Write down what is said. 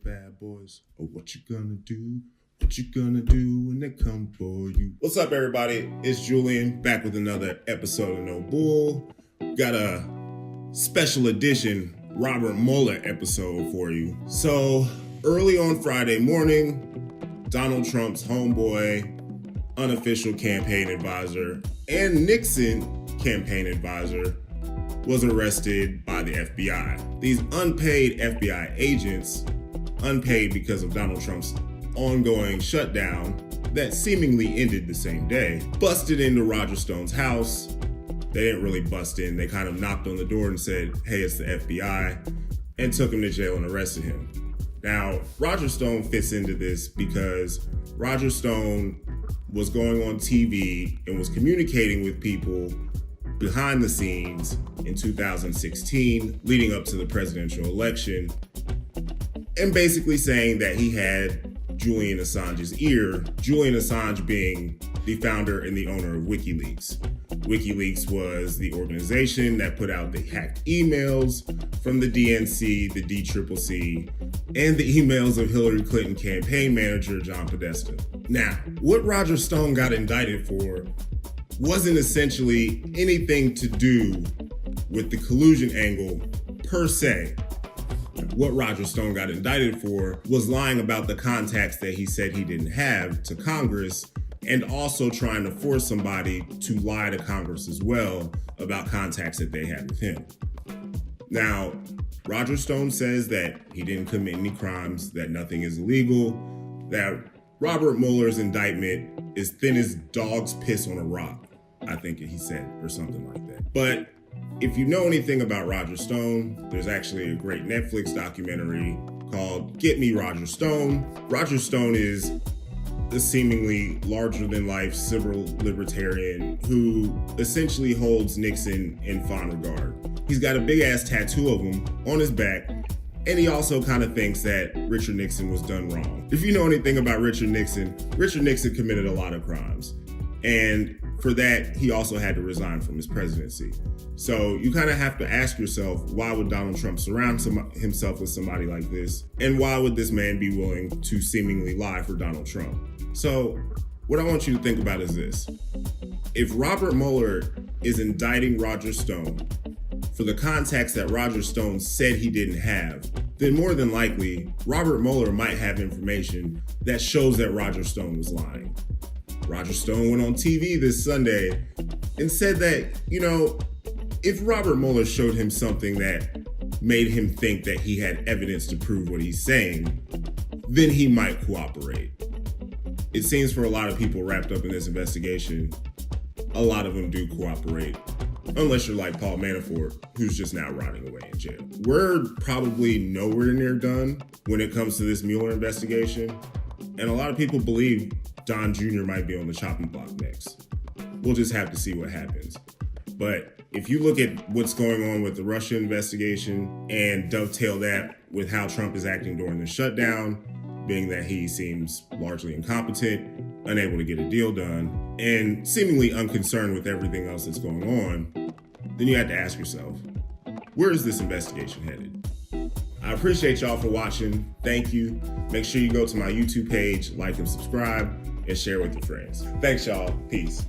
bad boys. Oh, what you gonna do? What you gonna do when they come for you? What's up, everybody? It's Julian back with another episode of No Bull. Got a special edition Robert Mueller episode for you. So early on Friday morning, Donald Trump's homeboy, unofficial campaign advisor, and Nixon campaign advisor was arrested by the FBI. These unpaid FBI agents, unpaid because of Donald Trump's ongoing shutdown that seemingly ended the same day, busted into Roger Stone's house. They didn't really bust in. They kind of knocked on the door and said, hey, it's the FBI, and took him to jail and arrested him. Now, Roger Stone fits into this because Roger Stone was going on TV and was communicating with people behind the scenes in 2016, leading up to the presidential election, and basically saying that he had Julian Assange's ear, Julian Assange being the founder and the owner of WikiLeaks. WikiLeaks was the organization that put out the hacked emails from the DNC, the DCCC, and the emails of Hillary Clinton campaign manager John Podesta. Now, what Roger Stone got indicted for wasn't essentially anything to do with the collusion angle per se. What Roger Stone got indicted for was lying about the contacts that he said he didn't have to Congress, and also trying to force somebody to lie to Congress as well about contacts that they had with him. Now, Roger Stone says that he didn't commit any crimes, that nothing is illegal, that Robert Mueller's indictment is thin as dog's piss on a rock, I think he said, or something like that. But if you know anything about Roger Stone, there's actually a great Netflix documentary called Get Me Roger Stone. Roger Stone is a seemingly larger-than-life civil libertarian who essentially holds Nixon in fond regard. He's got a big-ass tattoo of him on his back, and he also kind of thinks that Richard Nixon was done wrong. If you know anything about Richard Nixon committed a lot of crimes. And for that, he also had to resign from his presidency. So you kind of have to ask yourself, why would Donald Trump surround himself with somebody like this? And why would this man be willing to seemingly lie for Donald Trump? So what I want you to think about is this. If Robert Mueller is indicting Roger Stone for the contacts that Roger Stone said he didn't have, then more than likely, Robert Mueller might have information that shows that Roger Stone was lying. Roger Stone went on TV this Sunday and said that, if Robert Mueller showed him something that made him think that he had evidence to prove what he's saying, then he might cooperate. It seems for a lot of people wrapped up in this investigation, a lot of them do cooperate, unless you're like Paul Manafort, who's just now rotting away in jail. We're probably nowhere near done when it comes to this Mueller investigation, and a lot of people believe Don Jr. might be on the chopping block next. We'll just have to see what happens. But if you look at what's going on with the Russia investigation and dovetail that with how Trump is acting during the shutdown, being that he seems largely incompetent, unable to get a deal done, and seemingly unconcerned with everything else that's going on, then you have to ask yourself, where is this investigation headed? I appreciate y'all for watching. Thank you. Make sure you go to my YouTube page, like and subscribe, and share with your friends. Thanks, y'all. Peace.